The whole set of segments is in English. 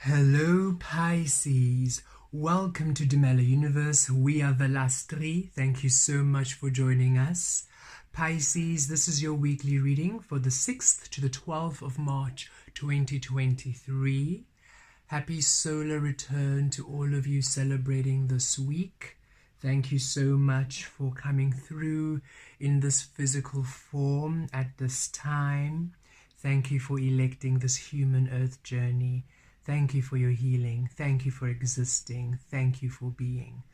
Hello Pisces, welcome to Demella Universe. We are the last three. Thank you so much for joining us. Pisces, this is your weekly reading for the 6th to the 12th of March 2023. Happy solar return to all of you celebrating this week. Thank you so much for coming through in this physical form at this time. Thank you for electing this human earth journey. Thank you for your healing. Thank you for existing. Thank you for being.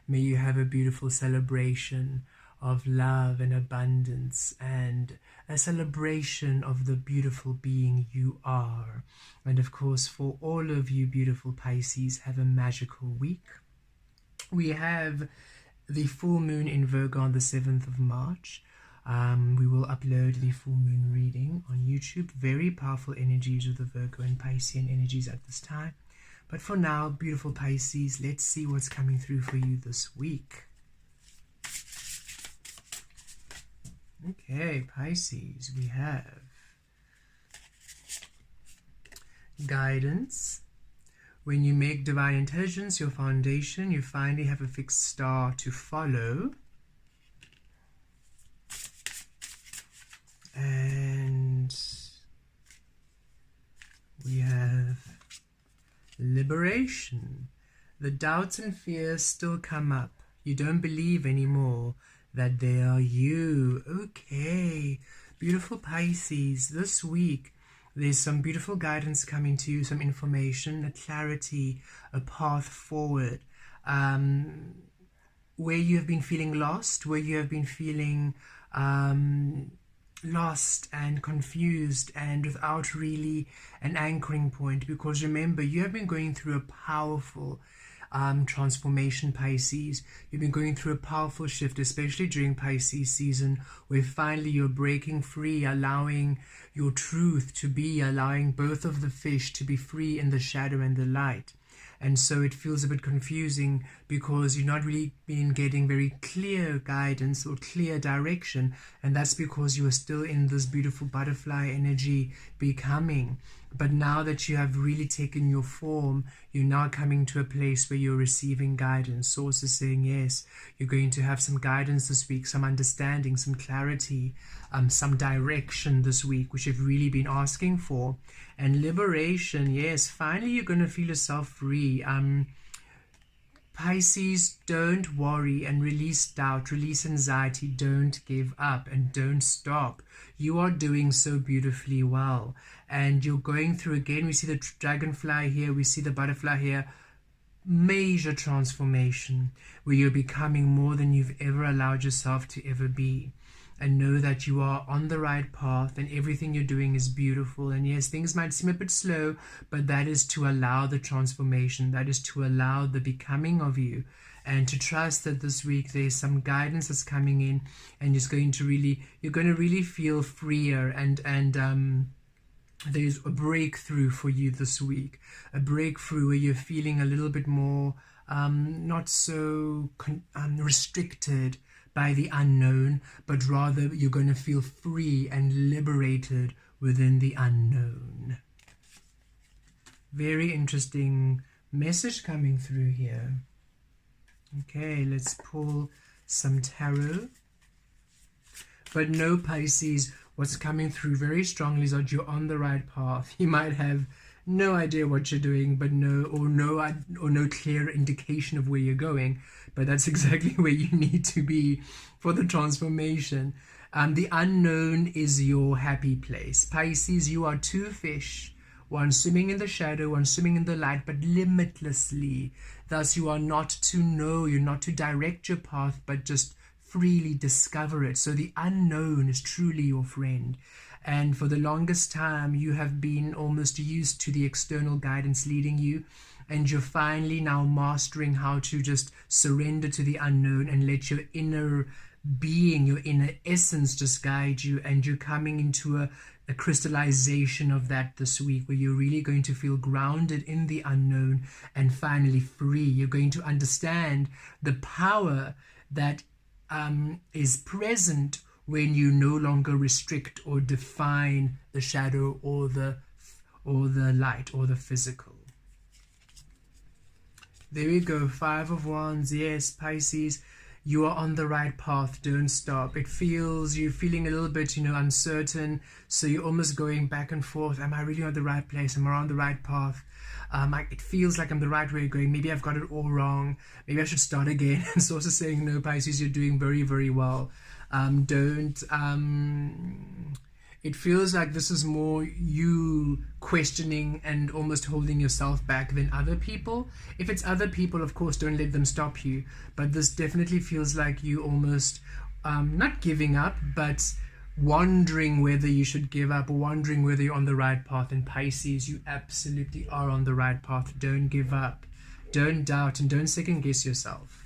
May you have a beautiful celebration of love and abundance and a celebration of the beautiful being you are. And of course, for all of you beautiful Pisces, have a magical week. We have the full moon in Virgo on the 7th of March. We will upload the full moon reading on YouTube. Very powerful energies with the Virgo and Piscean energies at this time. But for now, beautiful Pisces, let's see what's coming through for you this week. Okay, Pisces, we have guidance. When you make divine intelligence your foundation, you finally have a fixed star to follow. And we have liberation. The doubts and fears still come up. You don't believe anymore that they are you. Okay, beautiful Pisces, this week there's some beautiful guidance coming to you, some information, a clarity, a path forward. Where you have been feeling lost, where you have been feeling lost and confused and without really an anchoring point, because remember, you have been going through a powerful transformation, Pisces. You've been going through a powerful shift, especially during Pisces season, where finally you're breaking free, allowing your truth to be, allowing both of the fish to be free in the shadow and the light. And so it feels a bit confusing because you're not really been getting very clear guidance or clear direction. And that's because you are still in this beautiful butterfly energy becoming. But now that you have really taken your form, you're now coming to a place where you're receiving guidance. Sources saying, yes, you're going to have some guidance this week, some understanding, some clarity, some direction this week, which you've really been asking for. And liberation, yes, finally you're going to feel yourself free. Pisces, don't worry and release doubt, release anxiety, don't give up and don't stop. You are doing so beautifully well. And you're going through, again, we see the dragonfly here, we see the butterfly here, major transformation where you're becoming more than you've ever allowed yourself to ever be. And know that you are on the right path and everything you're doing is beautiful. And yes, things might seem a bit slow, but that is to allow the transformation. That is to allow the becoming of you. And to trust that this week there's some guidance that's coming in and you're going to really feel freer and there's a breakthrough for you this week. A breakthrough where you're feeling a little bit more not so restricted by the unknown, but rather you're going to feel free and liberated within the unknown. Very interesting message coming through here. Okay, let's pull some tarot. But no, Pisces, what's coming through very strongly is that you're on the right path. You might have no idea what you're doing, but no clear indication of where you're going, but that's exactly where you need to be for the transformation. The unknown is your happy place. Pisces, you are two fish, one swimming in the shadow, one swimming in the light, but limitlessly. Thus, you are not to know, you're not to direct your path, but just freely discover it. So the unknown is truly your friend. And for the longest time, you have been almost used to the external guidance leading you. And you're finally now mastering how to just surrender to the unknown and let your inner being, your inner essence just guide you. And you're coming into a crystallization of that this week, where you're really going to feel grounded in the unknown and finally free. You're going to understand the power that is present when you no longer restrict or define the shadow or the light or the physical. There we go. 5 of Wands. Yes, Pisces, you are on the right path. Don't stop. It feels, you're feeling a little bit, uncertain. So you're almost going back and forth. Am I really on the right place? Am I on the right path? It feels like I'm the right way going. Maybe I've got it all wrong. Maybe I should start again. And so also saying, no, Pisces, you're doing very, very well. It feels like this is more you questioning and almost holding yourself back than other people. If it's other people, of course, don't let them stop you. But this definitely feels like you almost not giving up, but wondering whether you should give up, wondering whether you're on the right path. And Pisces, you absolutely are on the right path. Don't give up. Don't doubt, and don't second guess yourself.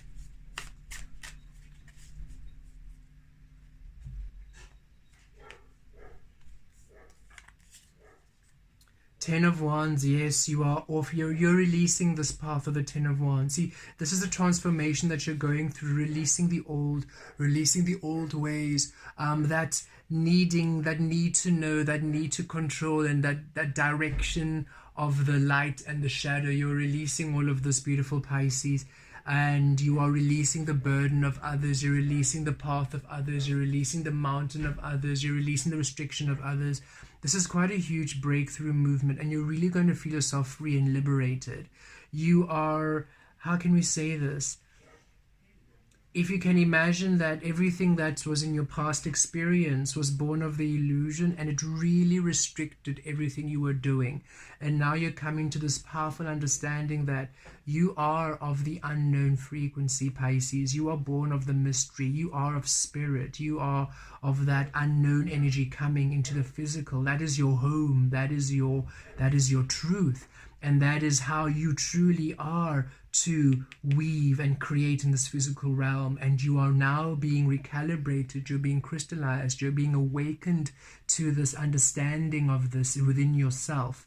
Ten of Wands, yes, you are off. You're releasing this path of the Ten of Wands. See, this is a transformation that you're going through, releasing the old ways, that need to know, that need to control, and that direction of the light and the shadow. You're releasing all of this, beautiful Pisces. And you are releasing the burden of others, you're releasing the path of others, you're releasing the mountain of others, you're releasing the restriction of others. This is quite a huge breakthrough movement, and you're really going to feel yourself free and liberated. You are, how can we say this? If you can imagine that everything that was in your past experience was born of the illusion, and it really restricted everything you were doing. And now you're coming to this powerful understanding that you are of the unknown frequency, Pisces. You are born of the mystery. You are of spirit. You are of that unknown energy coming into the physical. That is your home. That is your truth. And that is how you truly are to weave and create in this physical realm. And you are now being recalibrated, you're being crystallized, you're being awakened to this understanding of this within yourself.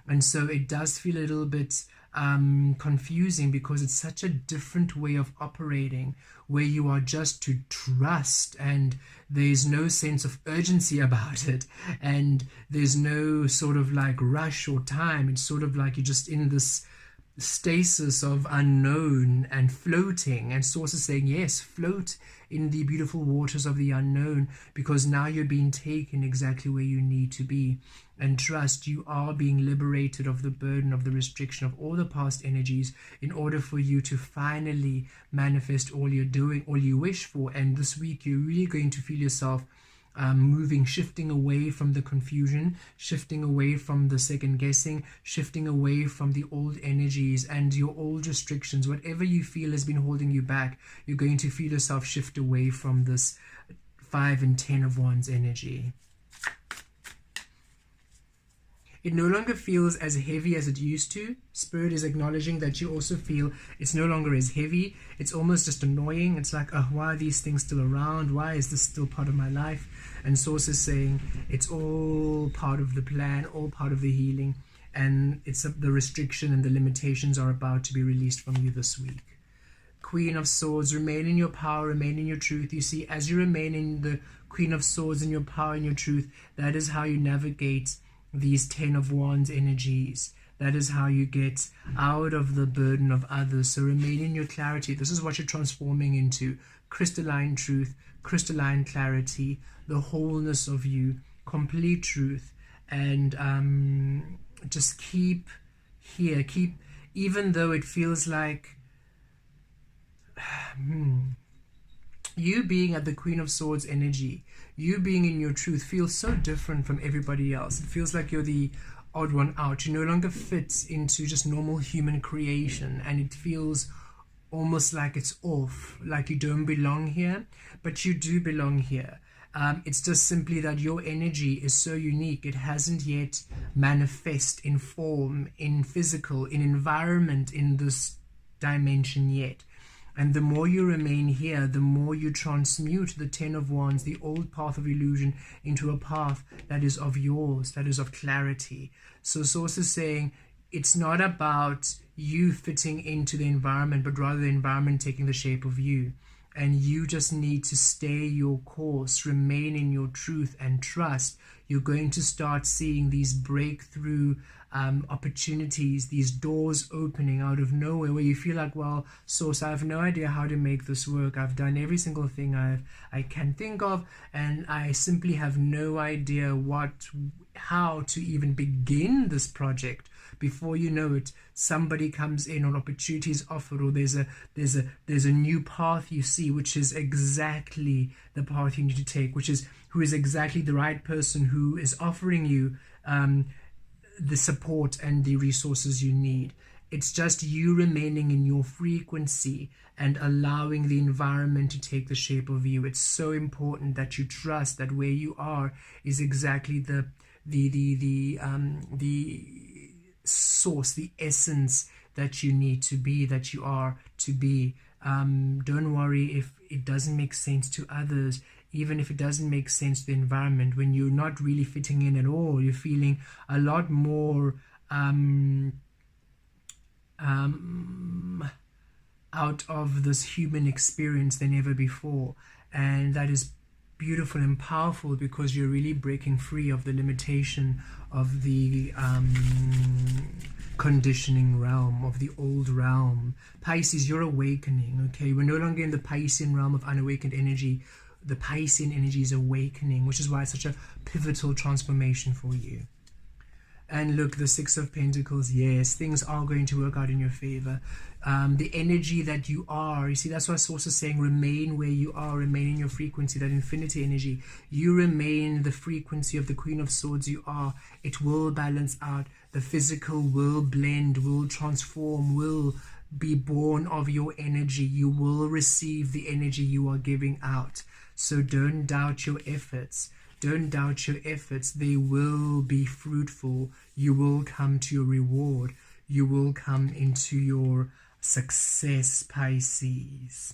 And so it does feel a little bit confusing, because it's such a different way of operating, where you are just to trust, and there's no sense of urgency about it, and there's no sort of like rush or time. It's sort of like you're just in this stasis of unknown and floating, and sources saying, yes, float in the beautiful waters of the unknown, because now you're being taken exactly where you need to be. And trust, you are being liberated of the burden of the restriction of all the past energies, in order for you to finally manifest all you're doing, all you wish for. And this week you're really going to feel yourself moving, shifting away from the confusion, shifting away from the second guessing, shifting away from the old energies and your old restrictions. Whatever you feel has been holding you back, you're going to feel yourself shift away from this 5 and 10 of Wands energy. It no longer feels as heavy as it used to. Spirit is acknowledging that you also feel it's no longer as heavy. It's almost just annoying. It's like, oh, why are these things still around? Why is this still part of my life? And Source is saying it's all part of the plan, all part of the healing. And it's the restriction and the limitations are about to be released from you this week. Queen of Swords, remain in your power, remain in your truth. You see, as you remain in the Queen of Swords, in your power and your truth, that is how you navigate these 10 of Wands energies. That is how you get out of the burden of others. So remain in your clarity. This is what you're transforming into. Crystalline truth, crystalline clarity, the wholeness of you, complete truth. And just keep here. Keep, even though it feels like you being at the Queen of Swords energy, you being in your truth feels so different from everybody else. It feels like you're the odd one out. You no longer fit into just normal human creation, and it feels almost like it's off, like you don't belong here, but you do belong here. It's just simply that your energy is so unique. It hasn't yet manifest in form, in physical, in environment, in this dimension yet. And the more you remain here, the more you transmute the 10 of Wands, the old path of illusion, into a path that is of yours, that is of clarity. So Source is saying it's not about you fitting into the environment, but rather the environment taking the shape of you. and you just need to stay your course, remain in your truth and trust, you're going to start seeing these breakthrough opportunities, these doors opening out of nowhere, where you feel like, well, Source, I have no idea how to make this work. I've done every single thing I can think of, and I simply have no idea how to even begin this project. Before you know it, somebody comes in, or opportunities offered, or there's a new path you see, which is exactly the path you need to take, who is exactly the right person who is offering you the support and the resources you need. It's just you remaining in your frequency and allowing the environment to take the shape of you. It's so important that you trust that where you are is exactly the source, the essence that you need to be, that you are to be. Don't worry if it doesn't make sense to others, even if it doesn't make sense to the environment. When you're not really fitting in at all, you're feeling a lot more out of this human experience than ever before, and that is beautiful and powerful, because you're really breaking free of the limitation of the conditioning realm, of the old realm. Pisces, you're awakening. Okay, we're no longer in the Piscean realm of unawakened energy. The Piscean energy is awakening, which is why it's such a pivotal transformation for you. And look, the Six of Pentacles, yes, things are going to work out in your favor. The energy that you are, you see, that's why Source is saying remain where you are, remain in your frequency, that infinity energy. You remain the frequency of the Queen of Swords you are. It will balance out. The physical will blend, will transform, will be born of your energy. You will receive the energy you are giving out. So don't doubt your efforts. Don't doubt your efforts. They will be fruitful. You will come to your reward. You will come into your success, Pisces.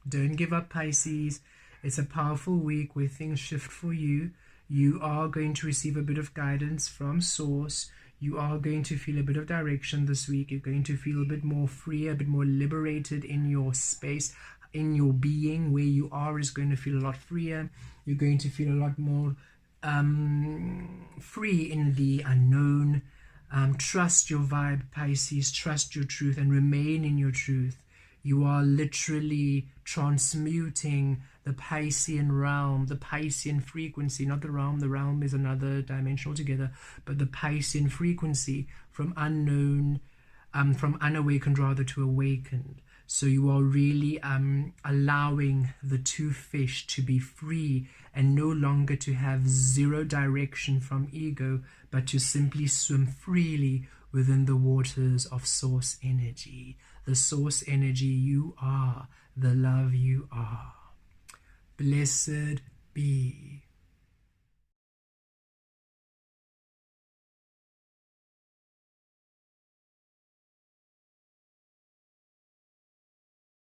Don't give up, Pisces. It's a powerful week where things shift for you. You are going to receive a bit of guidance from Source. You are going to feel a bit of direction this week. You're going to feel a bit more free, a bit more liberated in your space, in your being. Where you are is going to feel a lot freer. You're going to feel a lot more free in the unknown. Trust your vibe, Pisces. Trust your truth and remain in your truth. You are literally transmuting the Piscean realm, the Piscean frequency, not the realm. The realm is another dimension altogether, but the Piscean frequency from unknown, from unawakened rather to awakened. So you are really allowing the two fish to be free and no longer to have zero direction from ego, but to simply swim freely within the waters of Source energy. The Source energy you are, the love you are. Blessed be.